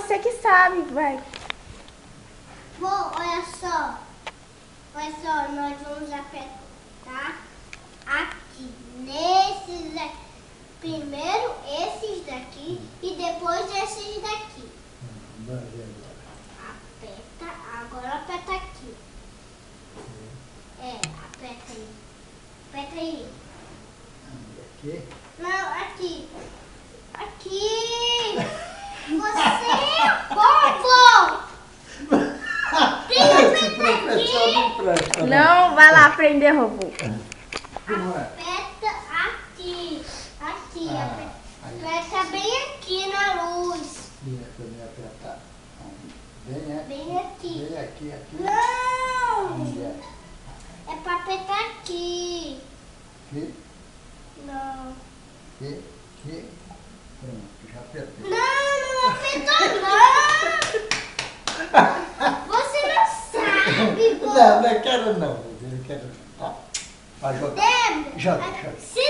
você que sabe, vai. Bom, olha só. Olha só, nós vamos apertar aqui, nesses aqui. Primeiro esses daqui e depois esses daqui. Vai ver Aperta, agora aperta aqui. Aperta aí. Aperta aí. aqui. Não, aqui. Aqui! Você é bobo! Tem que Esse professor não presta. Não, vai lá aprender, robô. Como é? Aperta aqui. Aqui, Ah, aí. aperta bem aqui na luz. Tinha que me apertar. Bem aqui. Bem aqui. Bem aqui, aqui. Não! Onde é? É pra apertar aqui. Aqui, Não. aqui, aqui. Pronto, já apertei. Não apertou não! Você não sabe, bobo! Não, não quero não. Eu quero. Tá. Vai jogar. Débora, Joga, joga. se